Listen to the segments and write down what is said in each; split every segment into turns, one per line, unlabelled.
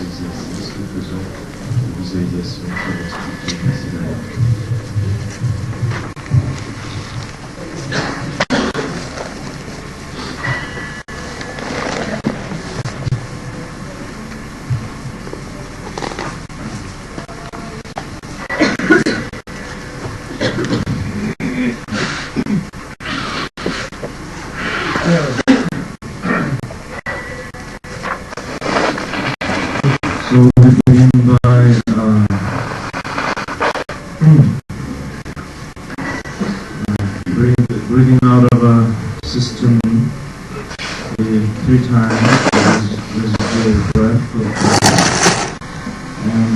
exercices que faisons de visualisation comme expliqué précédemment. So we begin by breathing out of a system 3 times residual breath, and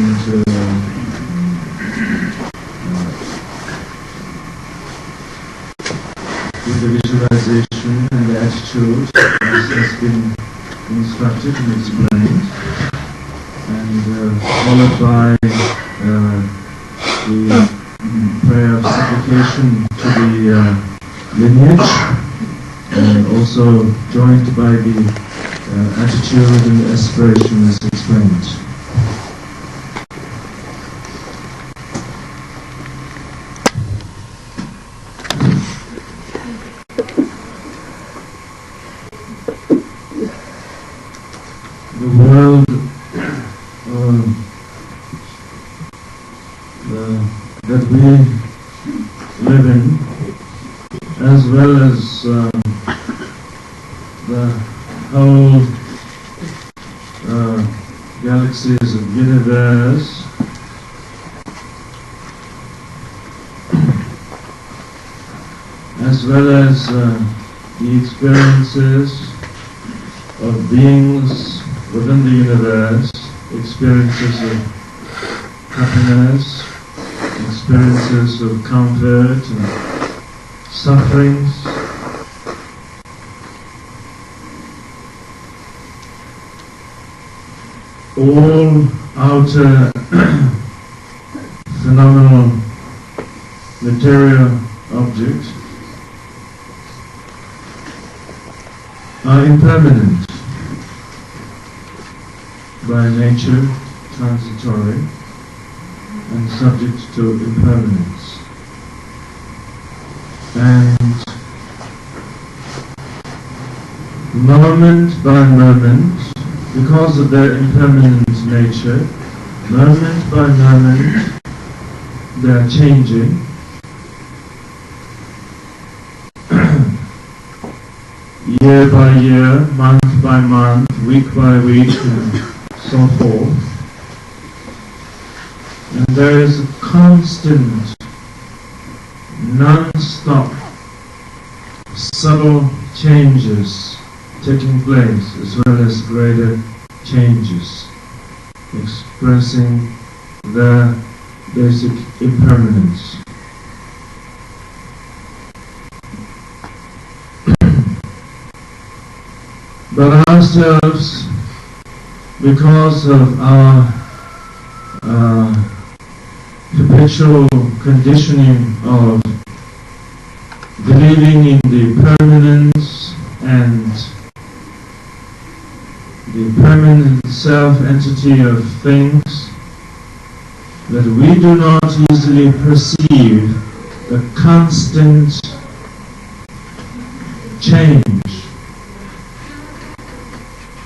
with the visualization and the attitude as has been instructed and explained, and followed by the prayer of supplication to the lineage, and also joined by the attitude and aspiration as explained. The world that we live in, as well as the whole galaxies of universe, as well as the experiences of beings within the universe, experiences of happiness, experiences of comfort and sufferings, all outer phenomenal material objects are impermanent by nature, transitory, and subject to impermanence. And moment by moment, because of their impermanent nature, moment by moment, they are changing. Year by year, month by month, week by week, and so forth. And there is a constant, non-stop, subtle changes taking place, as well as greater changes, expressing their basic impermanence. But ourselves, because of our perpetual conditioning of believing in the permanence and the permanent self-entity of things, that we do not easily perceive the constant change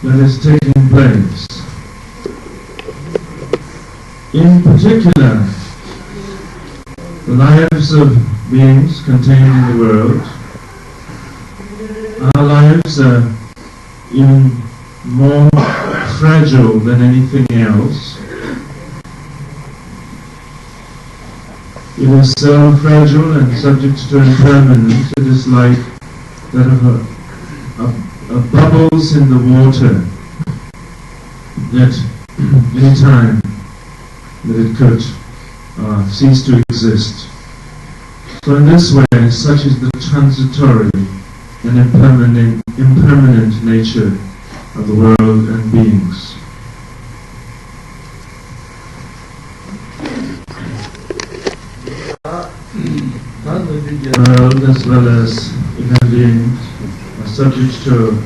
that is taking place. In particular, the lives of beings contained in the world, our lives are even more fragile than anything else. It is so fragile and subject to impermanence, it is like that of bubbles in the water, that any time that it could cease to exist. So in this way, such is the transitory and impermanent nature of the world and beings. The world as well as inner beings are subject to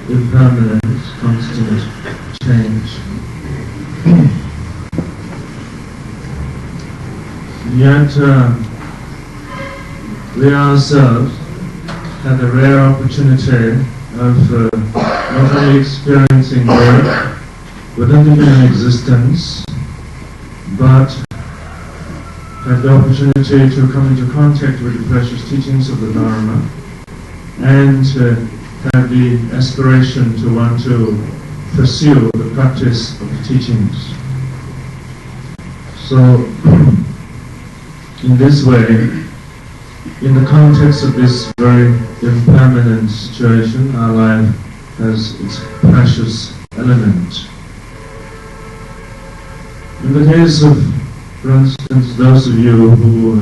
impermanence, constant change. Yet we ourselves had a rare opportunity of not only experiencing birth within the human existence, but had the opportunity to come into contact with the precious teachings of the Dharma and have the aspiration to want to pursue the practice of the teachings. So, in this way, in the context of this very impermanent situation, our life has its precious element. In the case of, for instance, those of you who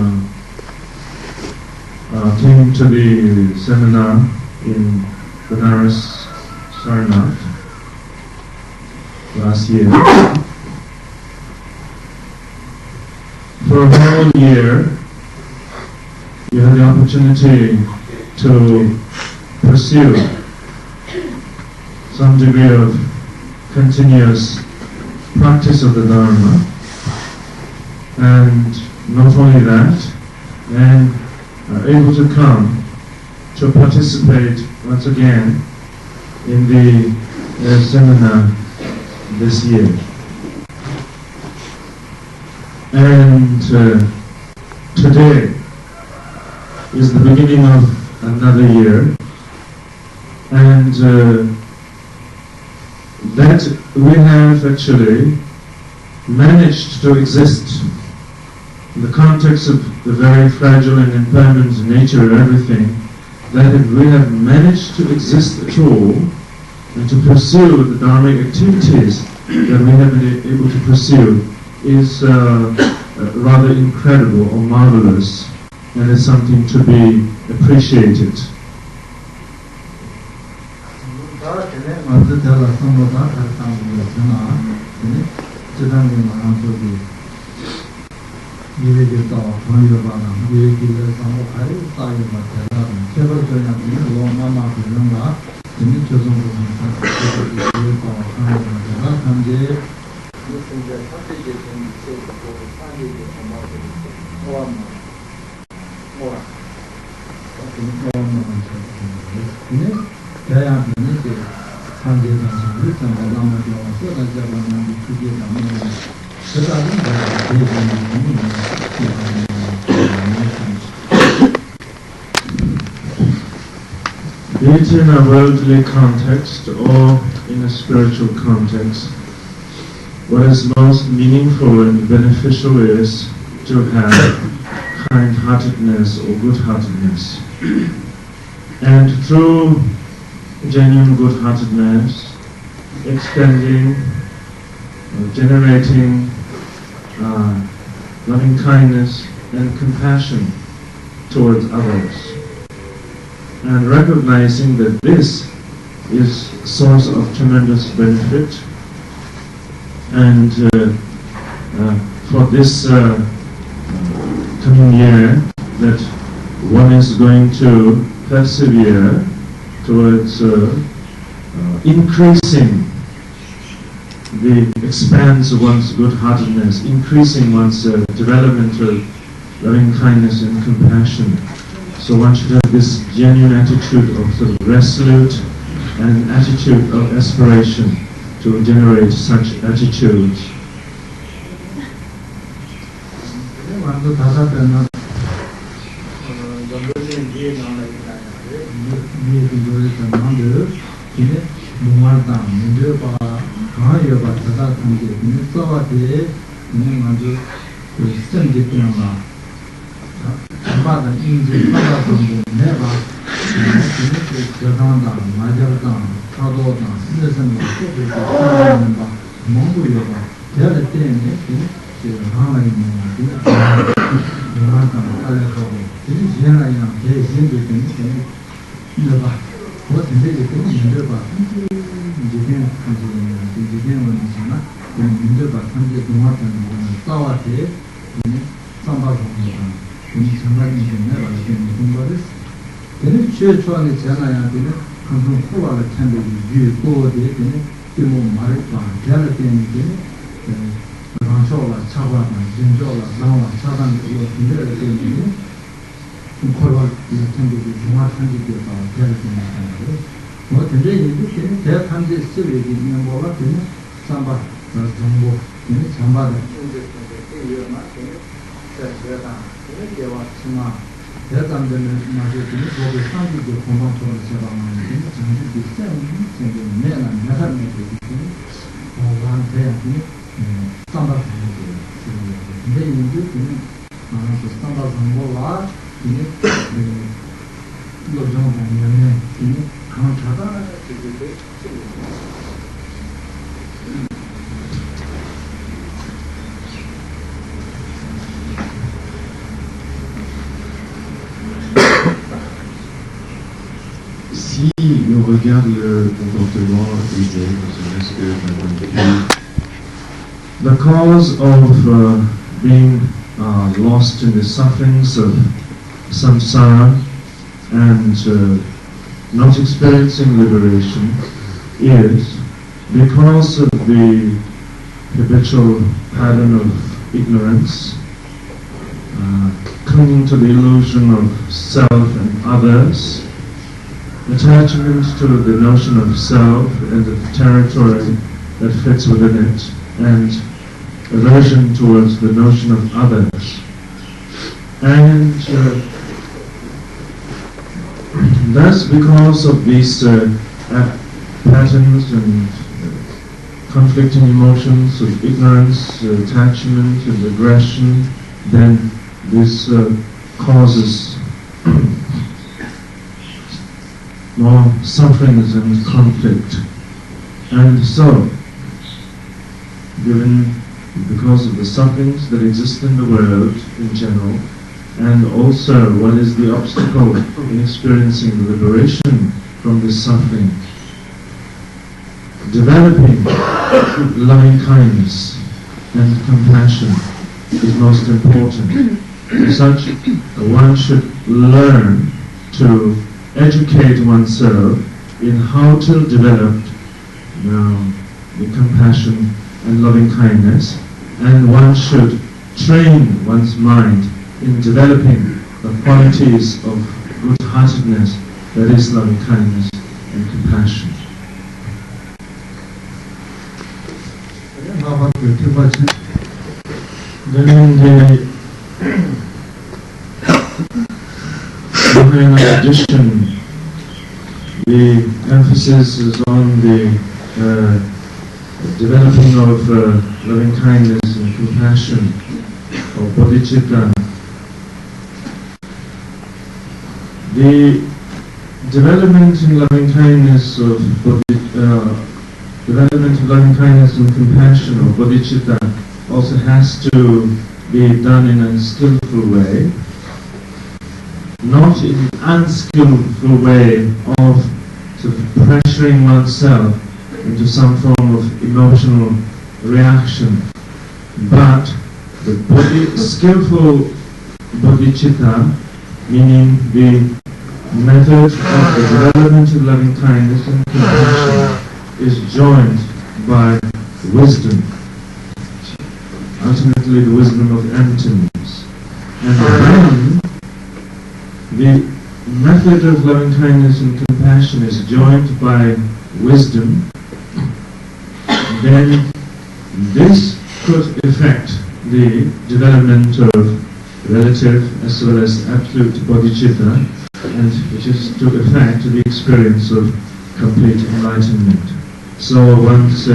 came to the seminar in Benares, Sarnath last year, for a whole year, you had the opportunity to pursue some degree of continuous practice of the Dharma, and not only that, and are able to come to participate once again in the seminar this year. And today is the beginning of another year, and that we have actually managed to exist in the context of the very fragile and impermanent nature of everything, that we have managed to exist at all and to pursue the dharmic activities that we have been able to pursue is rather incredible or marvelous, and is something to be appreciated. Be it in a worldly context or in a spiritual context, what is most meaningful and beneficial is to have kind-heartedness or good-heartedness. And through genuine good-heartedness, extending, generating loving kindness and compassion towards others, and recognizing that this is a source of tremendous benefit, and for this coming year, that one is going to persevere towards increasing the expanse of one's good-heartedness, increasing one's development of loving kindness and compassion. So one should have this genuine attitude of sort of resolute and attitude of aspiration to generate such attitudes.
뭐 말과 대화를 때문에 방송을 차고하는 진조를 나와 차단 그거 분들을 때문에 좀 걸어 이렇게 중앙 한지에서 대화를 때문에 뭐 굉장히 이렇게 대화 한지 쓰게 되는 거가 되면 삼바 정보 잠바다 이거만 제가 대화 치마 대단되는 말들이 거기 상주도 공방처럼 제가 말하는 장주 비슷한 생긴 내가 나가는 게 완전히 스탠다드 정보예요. 근데 이제는 그 스탠다드 정보가 이게 이거 좀 보면은 이게 강한 자가 되게
Si on regarde le comportement des est-ce que the cause of being lost in the sufferings of samsara and not experiencing liberation is because of the habitual pattern of ignorance, clinging to the illusion of self and others, attachment to the notion of self and the territory that fits within it, and aversion towards the notion of others. And thus, because of these patterns and conflicting emotions of ignorance, attachment and aggression, then this causes more sufferings and conflict. And so, because of the sufferings that exist in the world in general, and also what is the obstacle in experiencing the liberation from this suffering, developing loving kindness and compassion is most important. As such, one should learn to educate oneself in how to develop the compassion and loving kindness, and one should train one's mind in developing the qualities of good-heartedness, that is loving kindness and compassion. Then in the Vajrayana tradition, the emphasis is on the developing of loving kindness and compassion, or bodhicitta. The development in loving kindness of and compassion, or bodhicitta, also has to be done in a skillful way, not in an unskillful way of sort of pressuring oneself into some form of emotional reaction, but the skillful bodhicitta, meaning the method of the development of loving kindness and compassion, is joined by wisdom, ultimately the wisdom of emptiness. And when the method of loving kindness and compassion is joined by wisdom, then this could affect the development of relative as well as absolute bodhicitta, and which is to affect the experience of complete enlightenment. So one's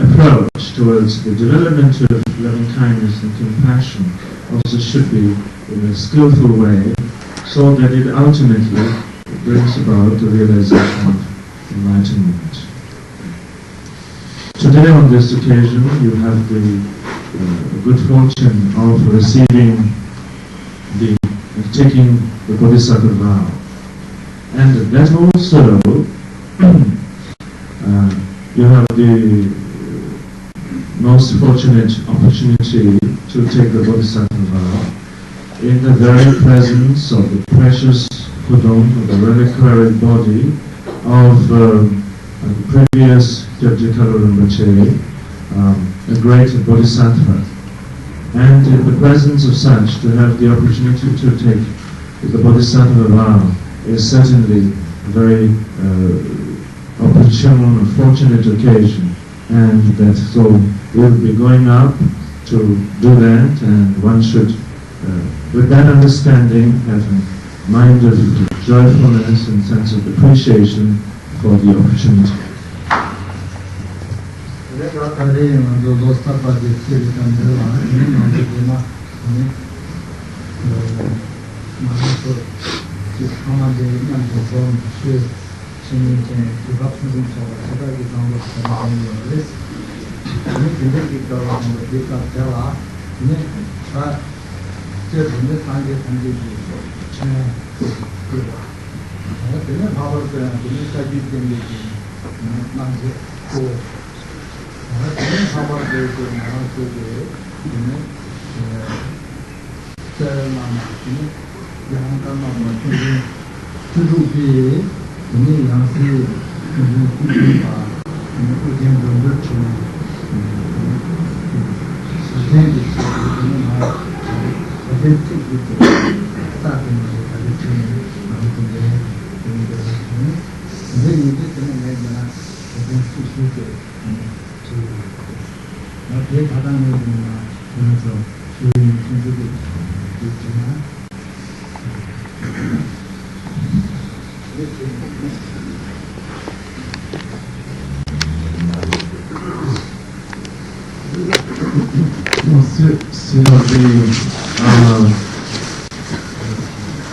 approach towards the development of loving kindness and compassion also should be in a skillful way, so that it ultimately brings about the realization of enlightenment. Today on this occasion you have the good fortune of receiving taking the Bodhisattva vow. And that also you have the most fortunate opportunity to take the Bodhisattva vow in the very presence of the precious Pudong, of the reliquary body of the previous Kagyü Rinpoche, a great bodhisattva. And in the presence of such, to have the opportunity to take the bodhisattva vow is certainly a very opportune or fortunate occasion. And that so we'll be going up to do that, and one should, with that understanding, have a mind of joyfulness and sense of appreciation for the opportunity.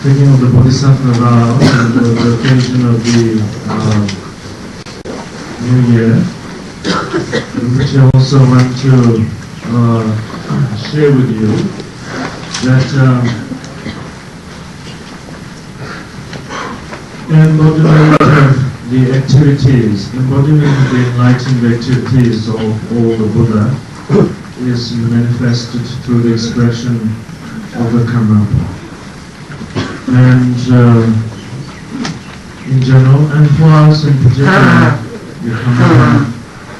Taking of the Bodhisattva vow on the occasion of the New Year, which I also want to share with you that embodiment of the activities, embodiment of the enlightened activities of all the Buddha is manifested through the expression of the Karmapa. And in general, and for us in particular, the Karmapa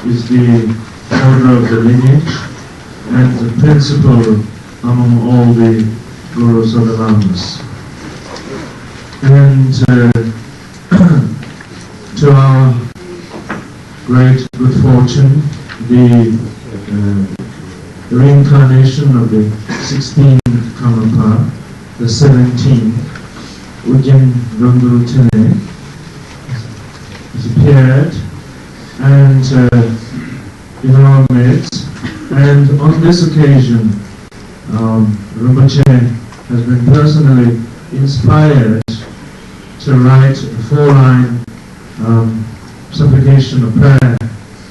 is the order of the lineage and the principle among all the gurus or the lamas. And to our great good fortune, the reincarnation of the 16th Karmapa, the 17th, Ujjain Runguru Tene, has appeared and in our midst. And on this occasion, Rinpoche has been personally inspired to write a 4-line supplication of prayer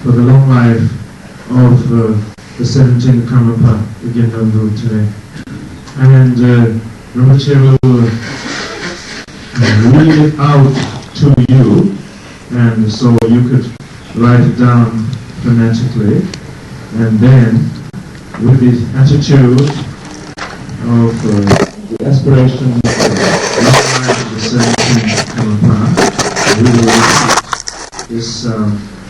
for the long life of the 17th Karmapa, Ujjain Runguru Tene. And Rinpoche will read it out to you, and so you could write it down phonetically, and then with the attitude of the aspiration of the 17th Karmapa, we will repeat this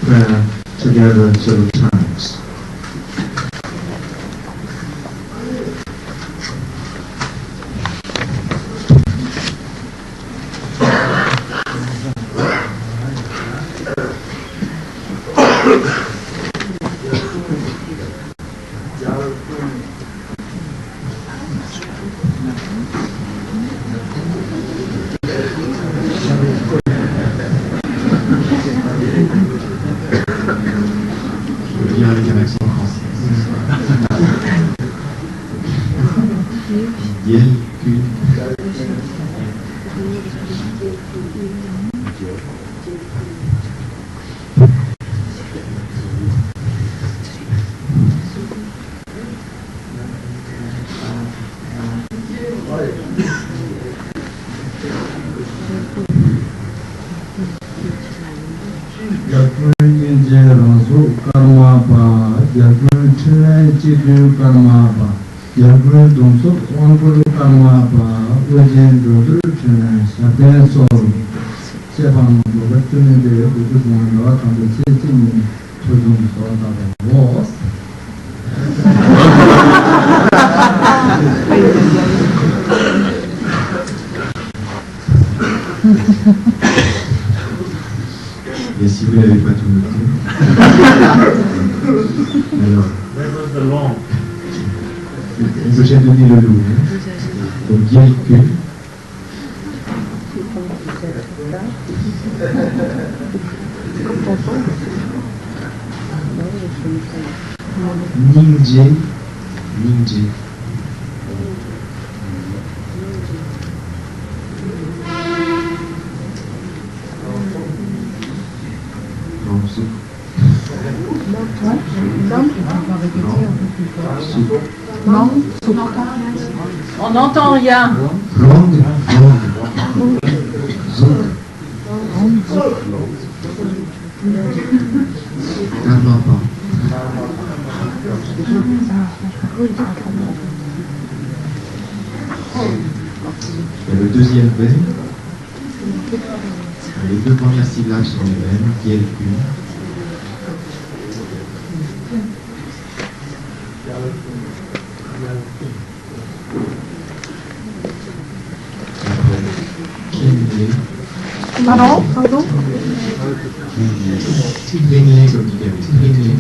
prayer together several times.
解放有个对面的有个地方老长的接近初中所到的我。
Et si vous n'avez pas tout noté. Alors. Donc j'ai donné le lot. Donc Gyelku. Ningje. Ningje.
On n'entend rien.
Le deuxième V, les deux premières syllabes sont les mêmes, Gyelku.
Pardon? Pardon?
Trinlé, comme dit Camille. Trinlé.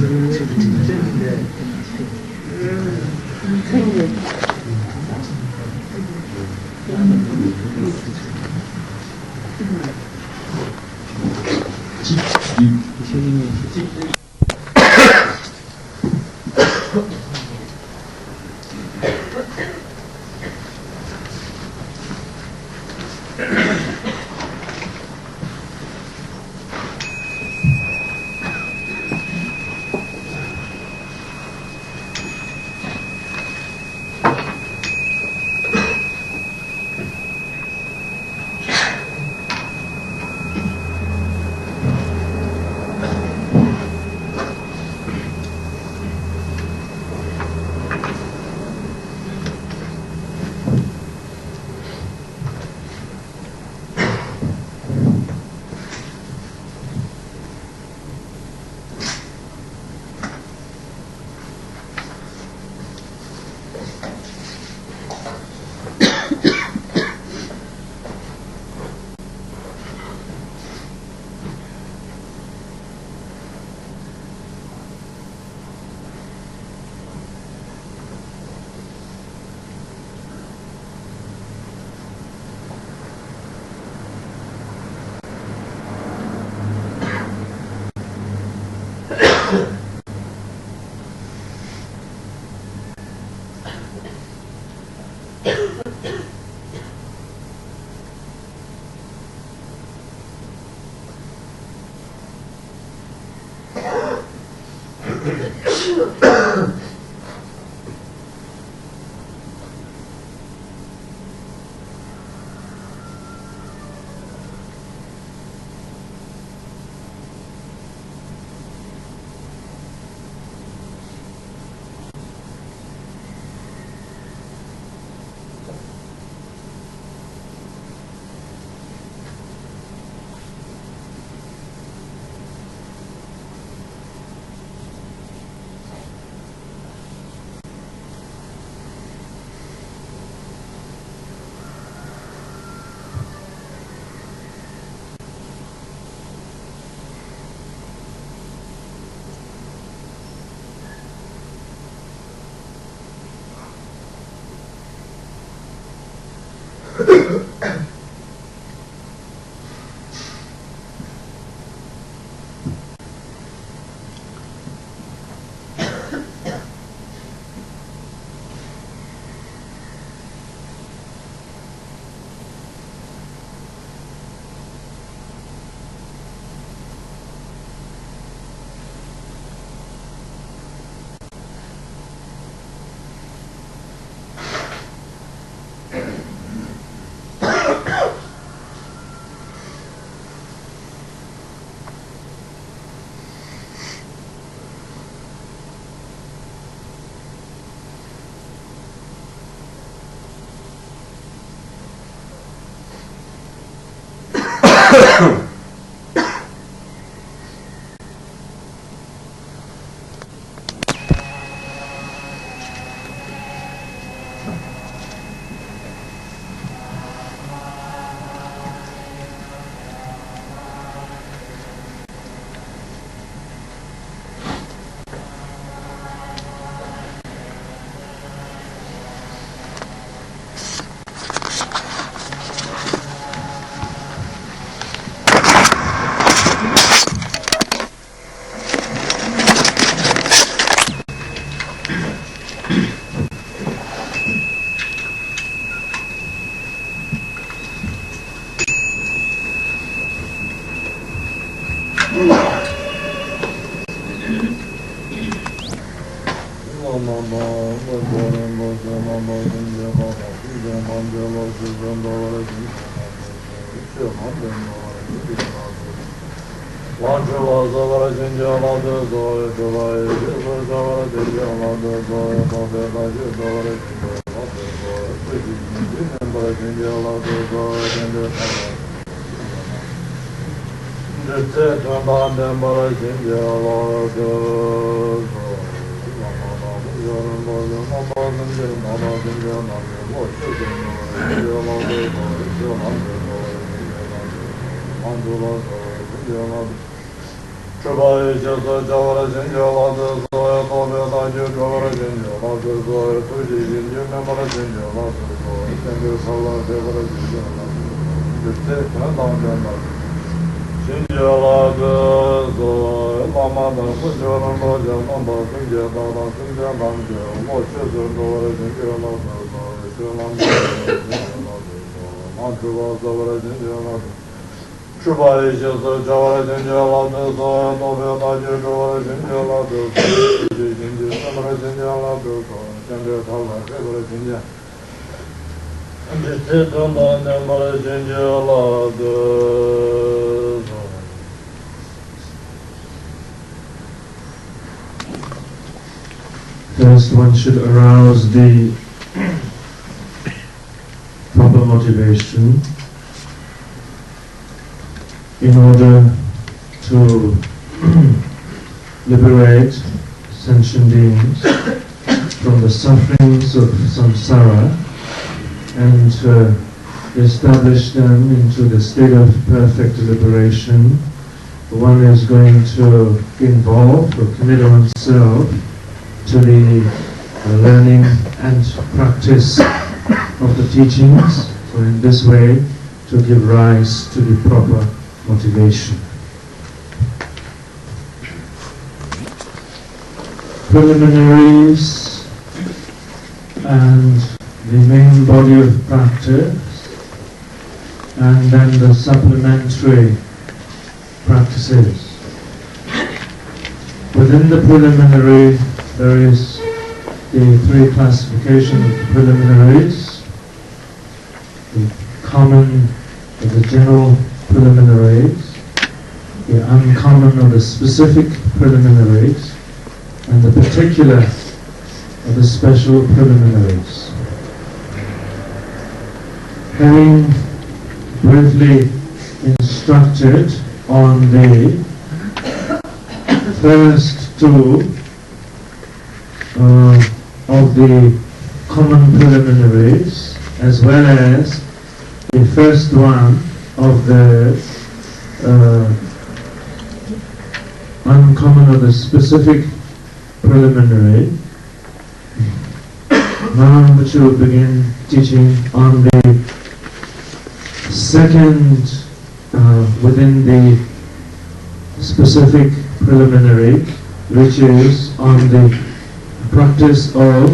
First, one should arouse the proper motivation in order to liberate sentient beings from the sufferings of samsara and establish them into the state of perfect liberation. One is going to involve or commit oneself to the learning and practice of the teachings, so in this way to give rise to the proper motivation. Preliminaries and the main body of practice, and then the supplementary practices. Within the preliminary, there is the three classifications of the preliminaries: the common or the general preliminaries, the uncommon or the specific preliminaries, and the particular or the special preliminaries. Having briefly instructed on the first two of the common preliminaries, as well as the first one of the uncommon or the specific preliminary, Mahamudra will begin teaching on the second within the specific preliminary, which is on the practice of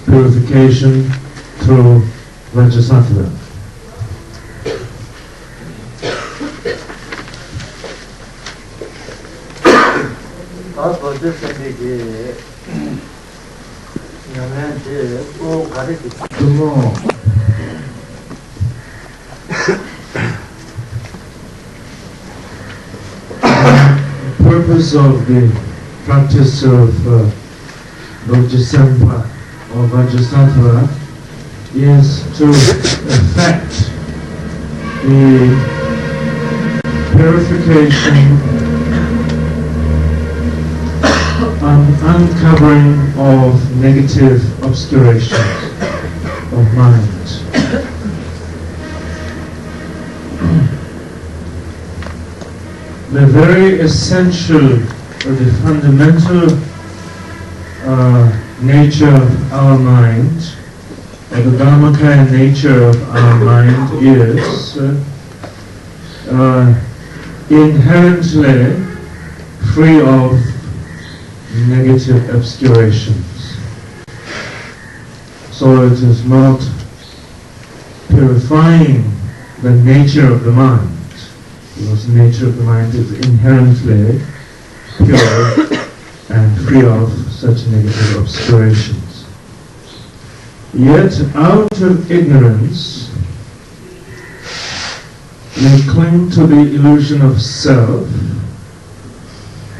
purification through Vajrayana. The purpose of the practice of Shangpa or Vajrayana is to effect the purification and uncovering of negative obscurations of mind. The very essential or the fundamental nature of our mind, or the Dharmakaya nature of our mind is inherently free of negative obscurations. So it is not purifying the nature of the mind, because the nature of the mind is inherently pure and free of such negative obscurations. Yet out of ignorance, we cling to the illusion of self,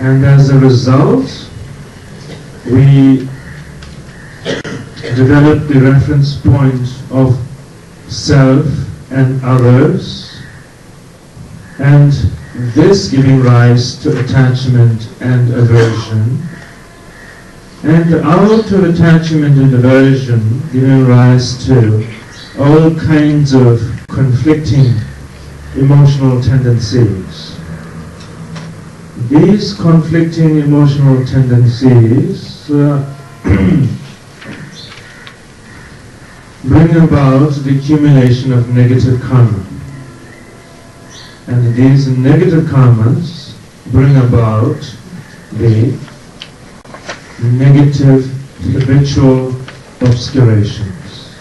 and as a result, we develop the reference point of self and others, and this giving rise to attachment and aversion, and out of attachment and aversion giving rise to all kinds of conflicting emotional tendencies. These conflicting emotional tendencies bring about the accumulation of negative karma. And these negative karmas bring about the negative habitual obscurations.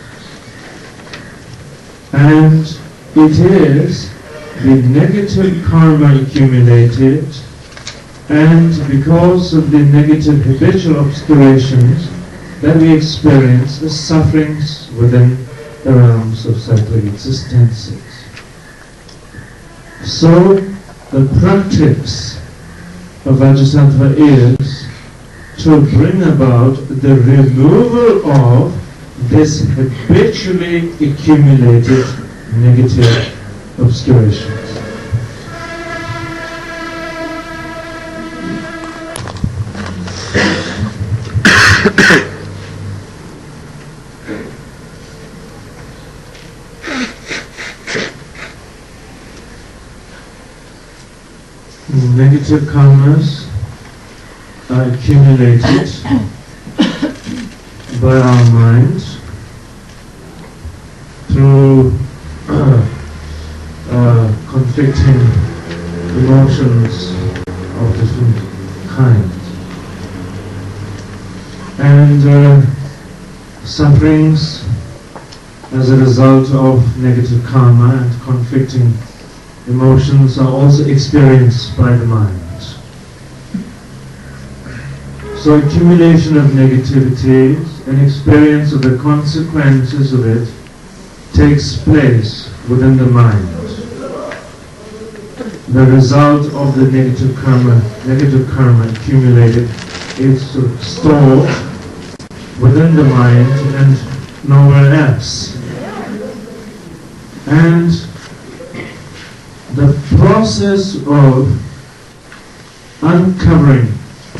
And it is the negative karma accumulated, and because of the negative habitual obscurations, that we experience the sufferings within the realms of cyclic existences. So, the practice of Vajrasattva is to bring about the removal of this habitually accumulated negative obscurations. Negative karmas are accumulated by our mind through conflicting emotions of different kinds, and sufferings as a result of negative karma and conflicting emotions are also experienced by the mind. So accumulation of negativities and experience of the consequences of it takes place within the mind. The result of the negative karma accumulated is stored within the mind and nowhere else. And the process of uncovering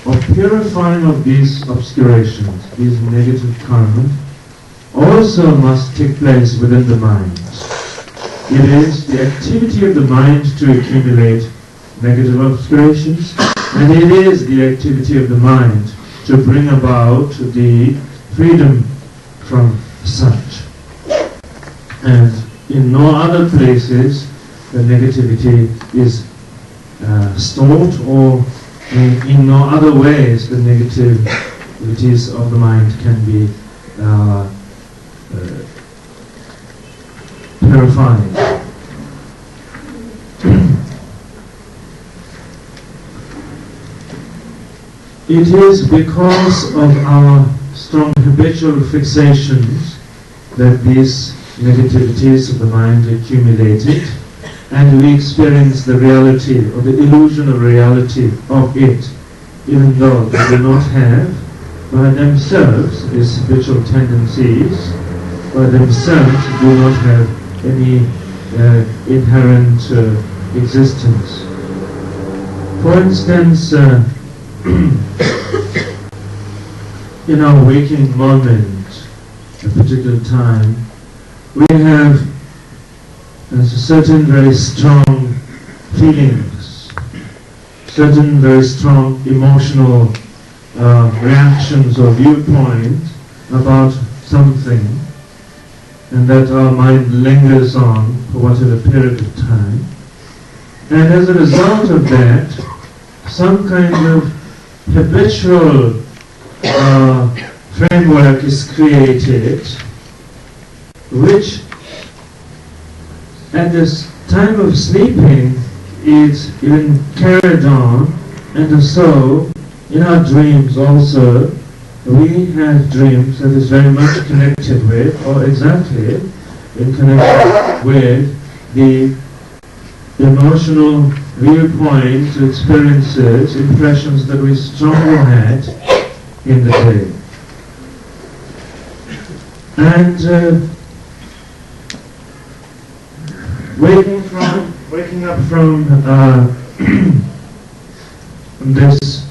or purifying of these obscurations, these negative karma, also must take place within the mind. It is the activity of the mind to accumulate negative obscurations, and it is the activity of the mind to bring about the freedom from such. And in no other places the negativity is stored, or in no other ways the negativities of the mind can be purified. It is because of our strong habitual fixations that these negativities of the mind accumulated, and we experience the reality or the illusion of reality of it, even though they do not have by themselves these habitual tendencies, by themselves do not have any inherent existence. For instance, in our waking moment, a particular time, we have certain very strong feelings, certain very strong emotional reactions or viewpoints about something, and that our mind lingers on for whatever period of time. And as a result of that, some kind of habitual framework is created, which at this time of sleeping is even carried on, and so in our dreams also, we have dreams that is very much connected with, or exactly in connection with, the emotional viewpoints, experiences, impressions that we strongly had in the day. And waking up from this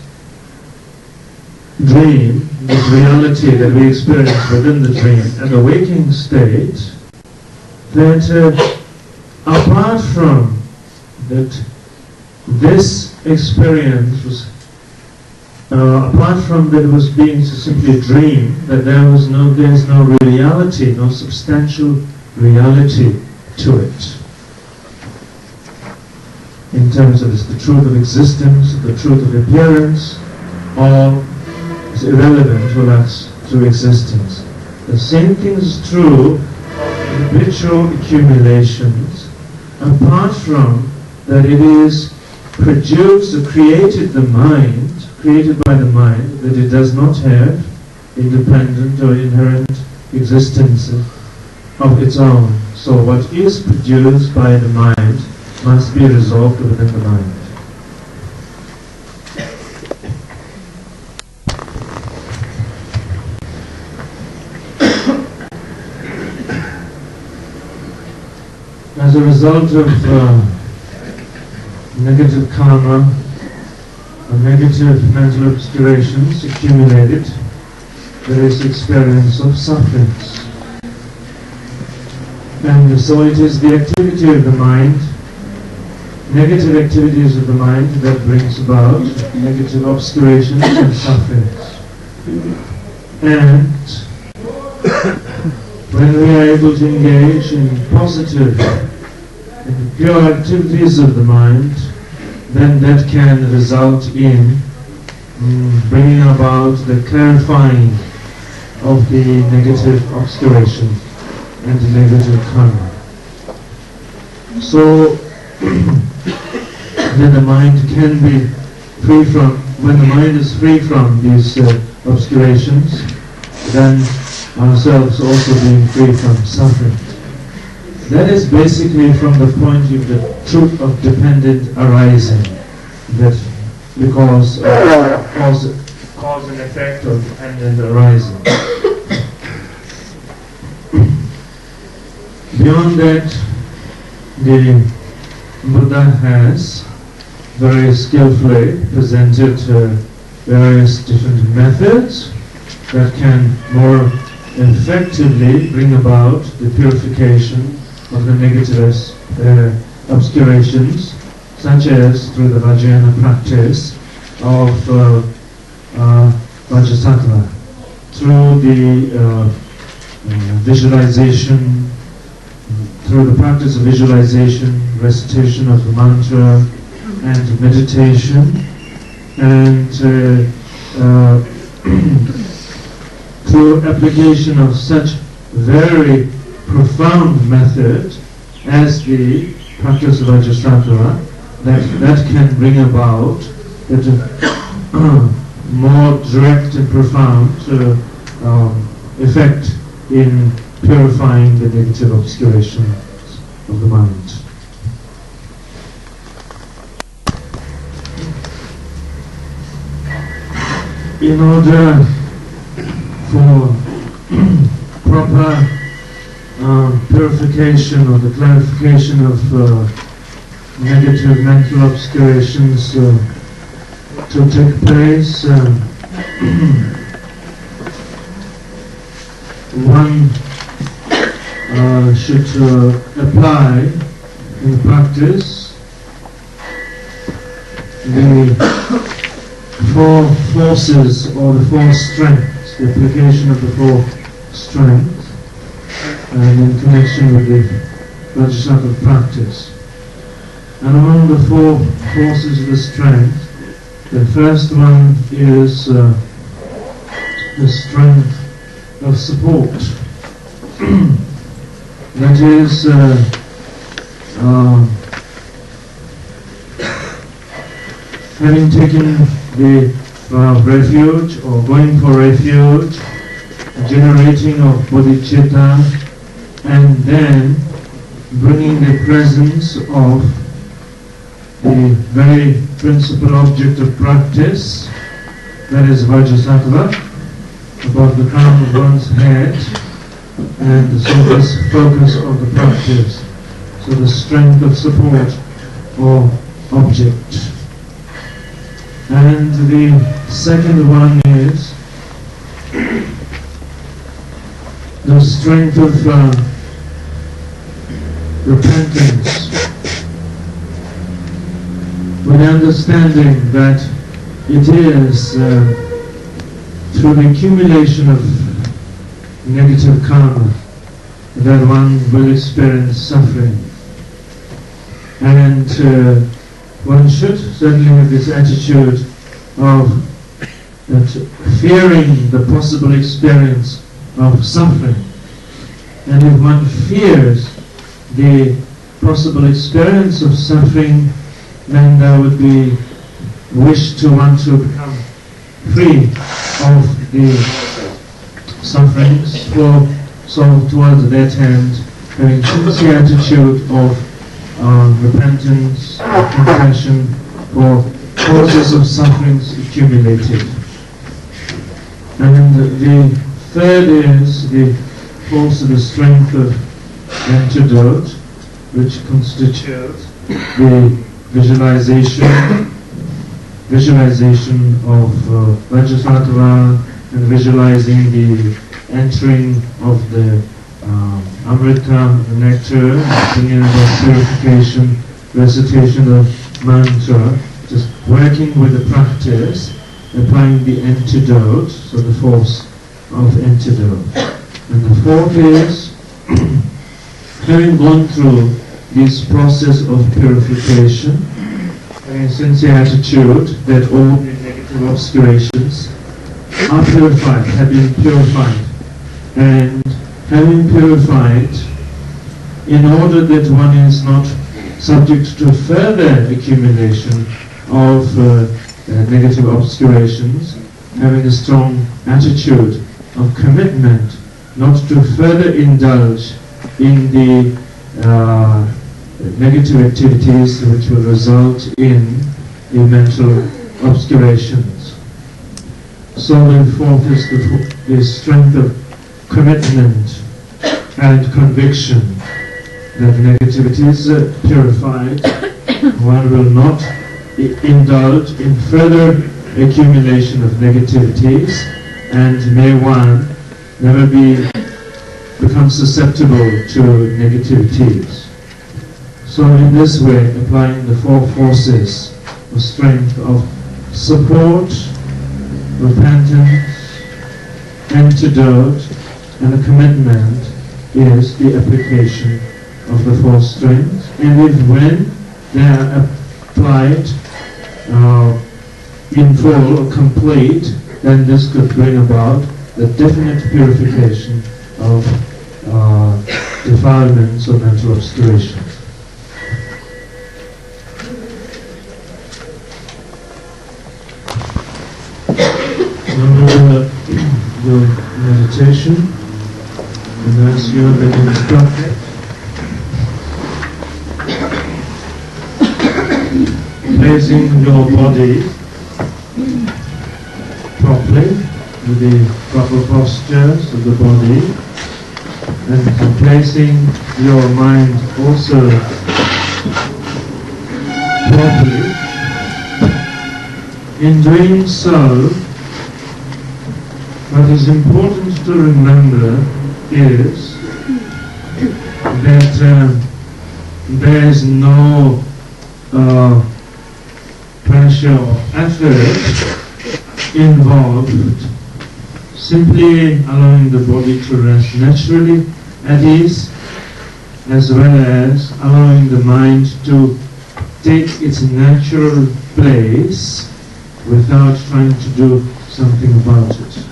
dream, this reality that we experience within the dream, and the waking state, that apart from that, this experience was, apart from that it was being simply a dream, that there's no reality, no substantial reality to it. In terms of the truth of existence, the truth of appearance, all is irrelevant to us, to existence. The same thing is true of habitual accumulations, apart from that it is produced or created by the mind, that it does not have independent or inherent existence of its own. So what is produced by the mind must be resolved within the mind. As a result of negative karma or negative mental obscurations accumulated, there is experience of sufferings. And so it is the activity of the mind, negative activities of the mind, that brings about negative obscurations and sufferings. And when we are able to engage in positive and pure activities of the mind, then that can result in bringing about the clarifying of the negative obscuration and the negative karma. So then the mind can be free from, when the mind is free from these obscurations, then ourselves also being free from suffering. That is basically from the point of the truth of dependent arising, that because cause and effect of dependent arising. Beyond that, the Buddha has very skillfully presented various different methods that can more effectively bring about the purification of the negative obscurations, such as through the Vajrayana practice of Vajrasattva, through the visualization, through the practice of visualization, recitation of the mantra, and meditation, and through application of such very profound method as the practice of Vajrasattva, that can bring about that more direct and profound effect in purifying the negative obscurations of the mind. In order for proper purification or the clarification of negative mental obscurations to take place, one should apply in practice the four forces or the four strengths, the application of the four strengths, and in connection with the Vajrasattva practice. And among the four forces of the strength, the first one is the strength of support. That is having taken the refuge or going for refuge, generating of bodhicitta, and then bringing the presence of the very principal object of practice, that is Vajrasattva, above the crown of one's head, and so this focus of the practice, so the strength of support or object. And the second one is the strength of repentance, with understanding that it is through the accumulation of negative karma that one will experience suffering. And one should certainly have this attitude of fearing the possible experience of suffering. And if one fears the possible experience of suffering, then there would be wish to want to become free of the sufferings, so towards that end, having sincere attitude of repentance, compassion for causes of sufferings accumulated. And the third is also the strength of antidote, which constitutes the visualization of Vajrasattva, and visualizing the entering of the Amrita, the nectar, singing about purification, recitation of mantra, just working with the practice, applying the antidote, so the force of antidote. And the fourth is, having gone through this process of purification, having a sincere attitude that all the negative obscurations are purified, have been purified, and having purified, in order that one is not subject to further accumulation of negative obscurations, having a strong attitude of commitment not to further indulge in the negative activities which will result in the mental obscurations. So the fourth is the strength of commitment and conviction that negativity is purified. One will not indulge in further accumulation of negativities, and may one never become susceptible to negativities. So in this way, applying the four forces of strength of support, repentance, antidote, and a commitment is the application of the four strengths. And if when they are applied in full or complete, then this could bring about the definite purification of defilements or mental obscurations. Now the meditation, and as you have been instructed, placing your body properly with the proper postures of the body, and placing your mind also properly. In doing so, what is important to remember is that there is no pressure or effort involved, simply allowing the body to rest naturally at ease, as well as allowing the mind to take its natural place without trying to do something about it.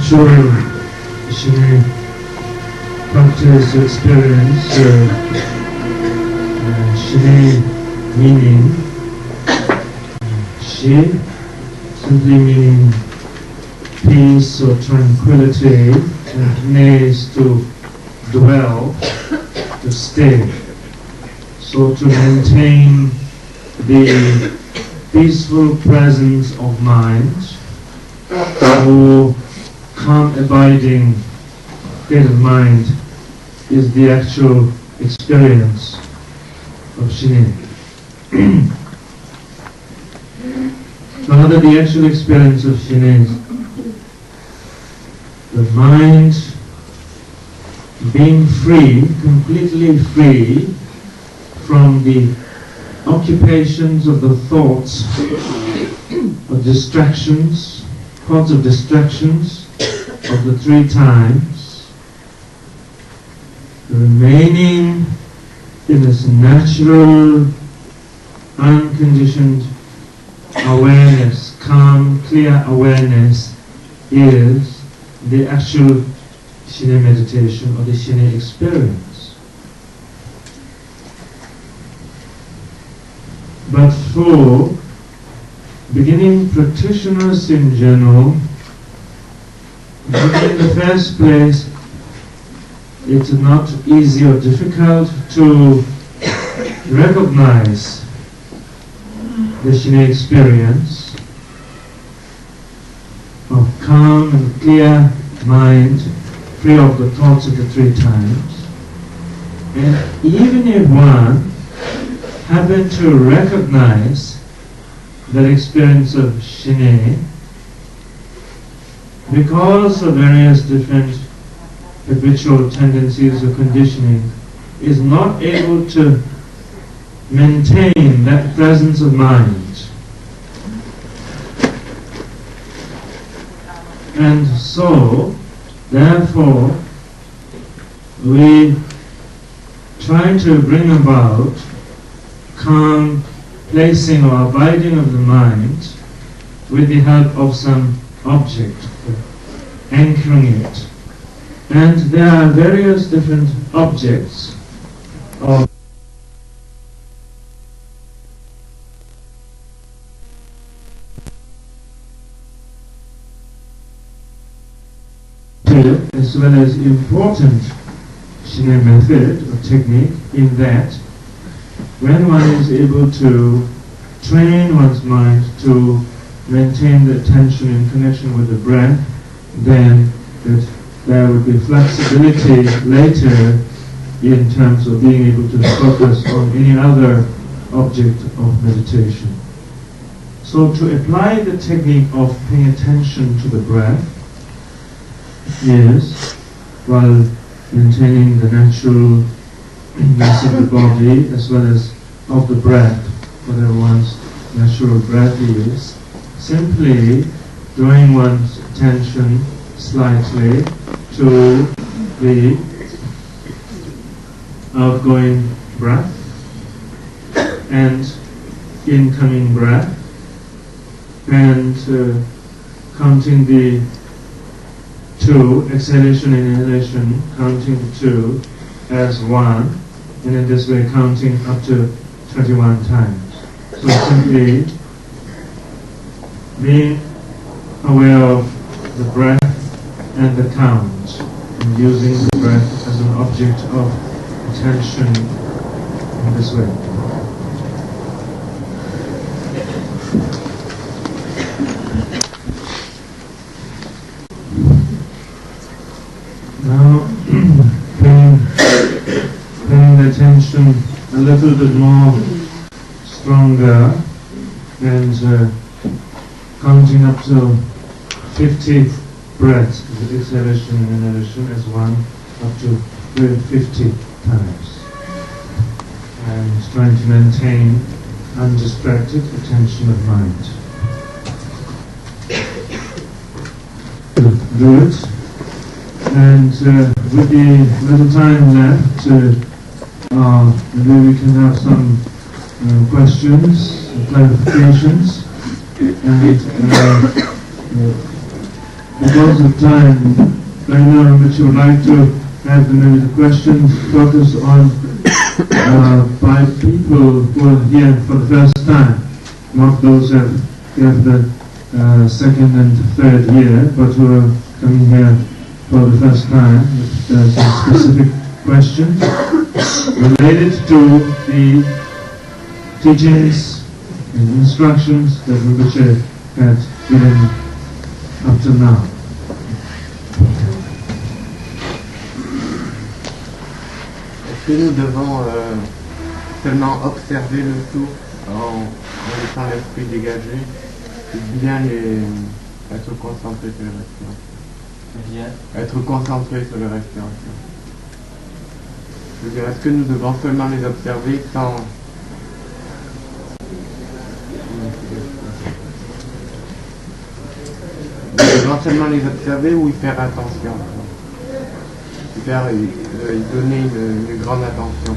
actual Shine practice experience, Shine meaning, Shi simply meaning peace or tranquility, and Ne is to dwell, to stay. So to maintain the peaceful presence of mind, or calm abiding state of mind, is the actual experience of Shine. Rather, the actual experience of Shine is the mind being free, completely free from the occupations of the thoughts of distractions, thoughts of distractions of the three times, remaining in this natural, unconditioned awareness, calm, clear awareness is the actual Shine meditation or the Shine experience. But for beginning practitioners in general, in the first place, it's not easy or difficult to recognize the Shine experience of calm and clear mind, free of the thoughts of the three times. And even if one happened to recognize that experience of Shine, because of various different habitual tendencies or conditioning, is not able to maintain that presence of mind. And so, therefore, we try to bring about calm placing or abiding of the mind with the help of some object, anchoring it. And there are various different objects of as well as important Shine method or technique, in that when one is able to train one's mind to maintain the attention in connection with the breath, then that there would be flexibility later in terms of being able to focus on any other object of meditation. So to apply the technique of paying attention to the breath is, while maintaining the naturalness of the body as well as of the breath, whatever one's natural breath is, simply drawing one's attention slightly to the outgoing breath and incoming breath, and counting the two, exhalation and inhalation, counting the two as one, and in this way counting up to 21 times. So simply being aware of the breath and the count, and using the breath as an object of attention in this way. Now, paying the attention a little bit more stronger and counting up to 50 breaths with exhalation and inhalation as one, up to 50 times. And trying to maintain undistracted attention of mind. Do it. And with the little time left, maybe we can have some questions, clarifications, and because of time, right now, which you would like to have maybe the questions focus on by people who are here for the first time, not those who have the second and third year, but who are coming here for the first time. If there's some specific questions related to the teachings and instructions that Rinpoche had given up to now.
Est-ce que nous devons seulement observer le tout en laissant l'esprit dégagé ou bien être concentré sur la respiration? Être concentré sur la respiration. Je veux dire, est-ce que nous devons seulement les observer sans... Nous devons seulement les observer ou y faire attention? Y donner une grande attention.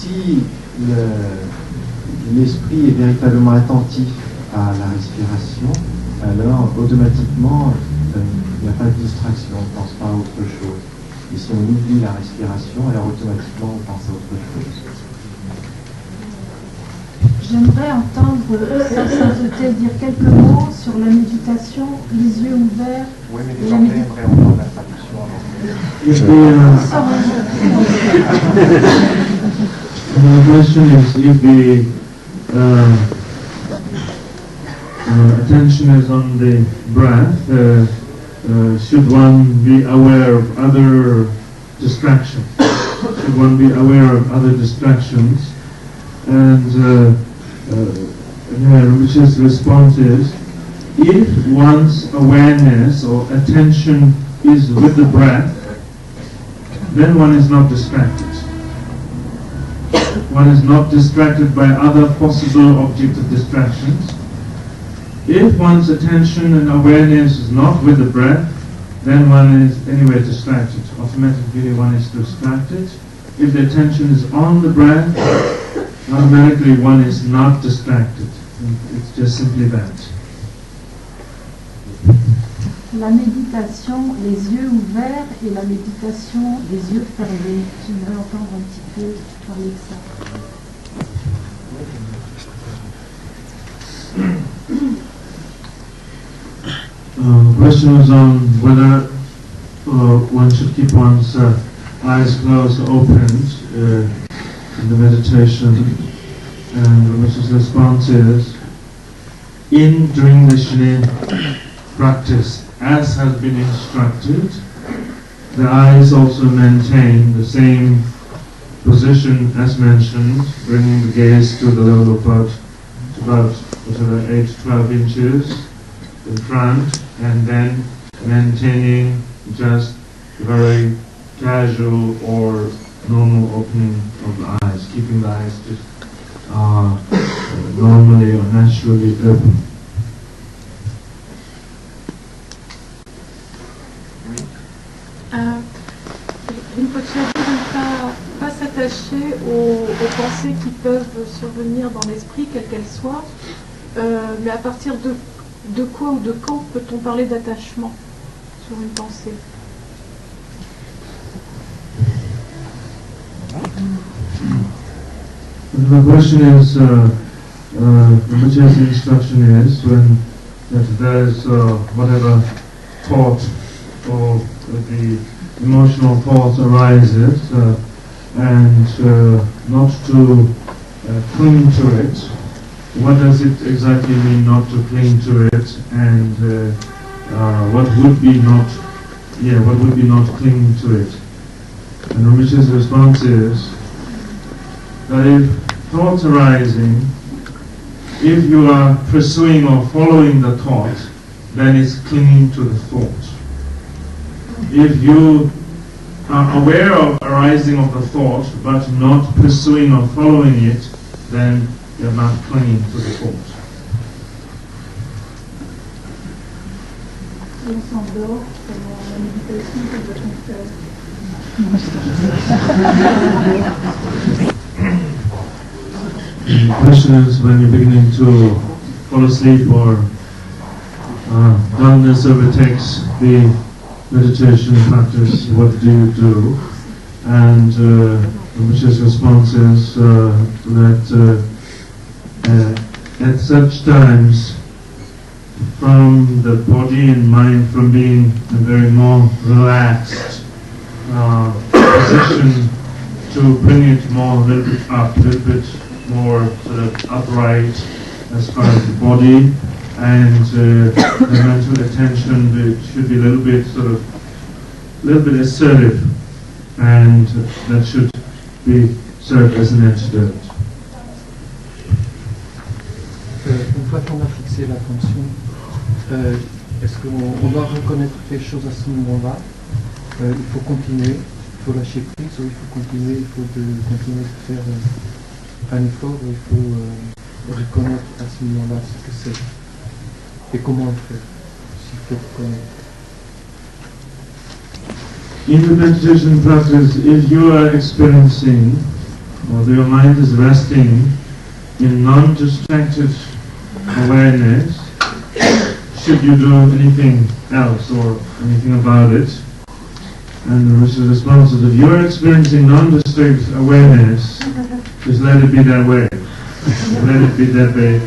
Si l'esprit est véritablement attentif à la respiration, alors automatiquement il n'y a pas de distraction, on ne pense pas à autre chose. Et si on oublie la respiration, alors automatiquement on pense à autre chose.
J'aimerais entendre Sa Sainteté dire quelques mots sur la méditation, les yeux ouverts.
Oui, mais les Anglais aimeraient entendre la traduction
The question is, if the attention is on the breath, should one be aware of other distractions? Should one be aware of other distractions? And which his response is, if one's awareness or attention is with the breath, then one is not distracted. One is not distracted by other possible objects of distractions. If one's attention and awareness is not with the breath, then one is anyway distracted. Automatically one is distracted. If the attention is on the breath, automatically one is not distracted. It's just simply that.
La méditation, les yeux ouverts et la méditation, les yeux fermés. J'aimerais entendre un petit peu parler de ça.
The question was on whether one should keep one's eyes closed or opened in the meditation, and which his response is, during the Shine practice, as has been instructed, the eyes also maintain the same position as mentioned, bringing the gaze to the level of about 8-12 inches in front, and then maintaining just very casual or normal opening of the eyes, keeping the eyes just normally or naturally open.
Rinpoche a dit de ne pas s'attacher aux pensées qui peuvent survenir dans l'esprit, quelles qu'elles soient, mais à partir de quoi ou de quand peut-on parler d'attachement sur une pensée?
The question is, Rinpoche's instruction is that there's whatever thought or the emotional thought arises, and not to cling to it. What does it exactly mean not to cling to it, and what would be not clinging to it? And Rinpoche's response is that if thoughts arising, if you are pursuing or following the thought, then it's clinging to the thought. If you are aware of arising of the thought, but not pursuing or following it, then you're not clinging to the thought.
On s'endort pendant la méditation, que doit-on faire?
The question is, when you're beginning to fall asleep or dullness overtakes the meditation practice, what do you do? And Rinpoche's response is that at such times, from the body and mind, from being a very more relaxed position, to bring it more a little bit up, a little bit more sort of upright as far as the body, and the mental attention should be a little bit assertive, and that should be served as an antidote.
Une fois qu'on a fixé l'attention, est-ce qu'on doit reconnaître quelque chose à ce moment-là? Il faut continuer, il faut lâcher prise, ou il faut continuer, continuer de faire un effort, il faut reconnaître à ce moment-là ce que c'est et comment le faire, s'il faut reconnaître.
In the meditation practice, if you are experiencing, or your mind is resting in non-distracted awareness, should you do anything else or anything about it? And the Rinpoche's response is, if you are experiencing non-distracted awareness, just let it be that way. Let it be that way.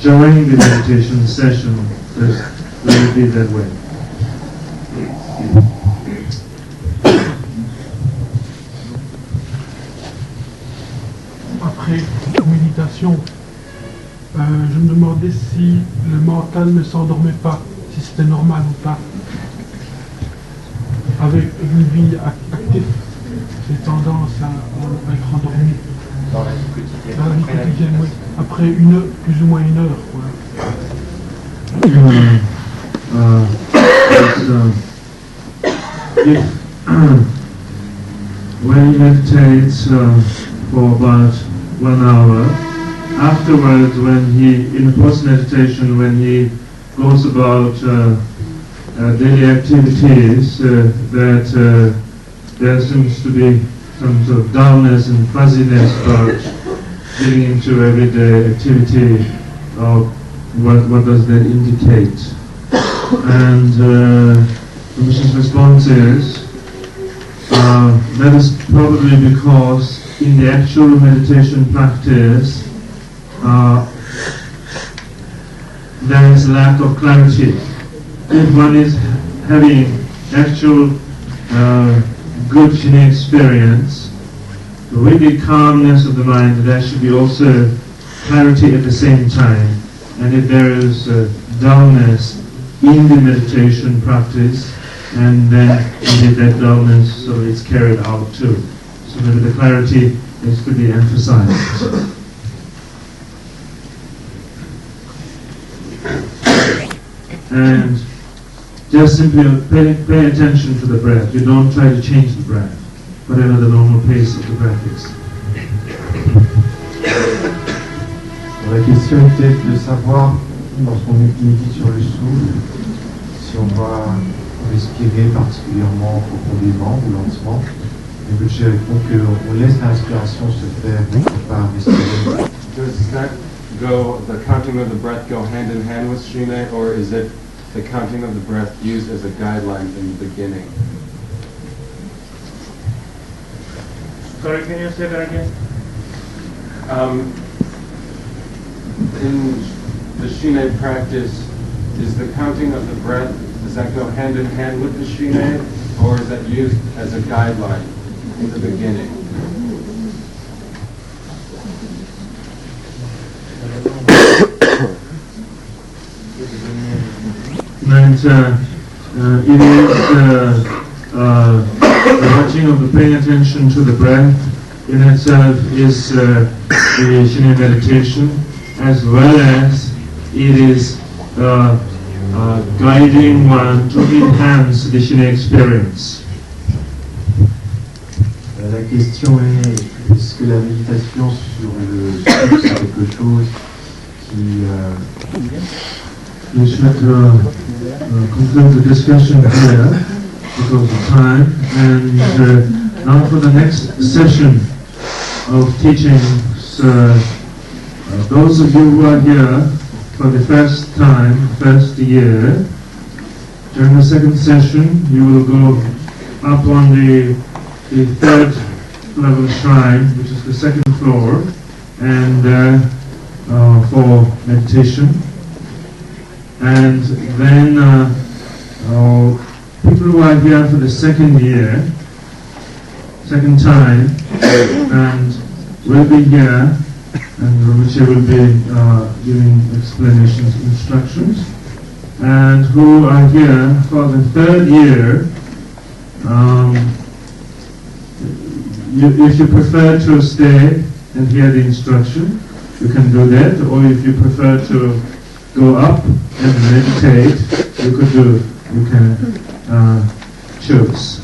During the meditation session, just let it be that way.
Après la méditation, je me demandais si le mental ne s'endormait pas, si c'était normal ou pas. Avec une vie active, j'ai tendance à être endormi.
Dans la vie quotidienne.
Dans la vie quotidienne, oui. Après plus ou moins une heure, quoi.
When he meditates for about 1 hour, afterwards, in post-meditation, when he goes about daily activities, that there seems to be some sort of dullness and fuzziness about getting into everyday activity. What does that indicate? And Rinpoche's response is, that is probably because in the actual meditation practice, there is lack of clarity. If one is having actual good Shinai experience, with the calmness of the mind, there should be also clarity at the same time. And if there is dullness in the meditation practice, and then indeed that dullness, so it's carried out too. So maybe the clarity is to be emphasized. And just simply pay attention to the breath. You don't try to change the breath, whatever the normal pace of the breath is.
La question était de savoir, lorsqu'on médite sur le souffle, si on doit respirer particulièrement profondément ou lentement. Et Rinpoche répond qu'on laisse la respiration se faire, on ne peut pas respirer.
Does the counting of the breath go hand in hand with Shinai, or is it the counting of the breath used as a guideline in the beginning?
Sorry, can you say that again?
In the Shinai practice, is the counting of the breath, does that go hand in hand with the Shinai, or is that used as a guideline in the beginning?
And it is the watching of the paying attention to the breath in itself is the Shinai meditation, as well as it is guiding one to enhance the Shiné experience.
La question est-ce que la méditation sur le souffle, c'est quelque chose qui...
We should conclude the discussion here because of time, and now for the next session of teachings, those of you who are here for the first time, first year, during the second session you will go up on the third level shrine, which is the second floor, and for meditation. And then people who are here for the second year, second time, and will be here, and Rinpoche will be giving explanations, instructions, and who are here for the third year. If you prefer to stay and hear the instruction, you can do that, or if you prefer to go up and meditate, you can choose.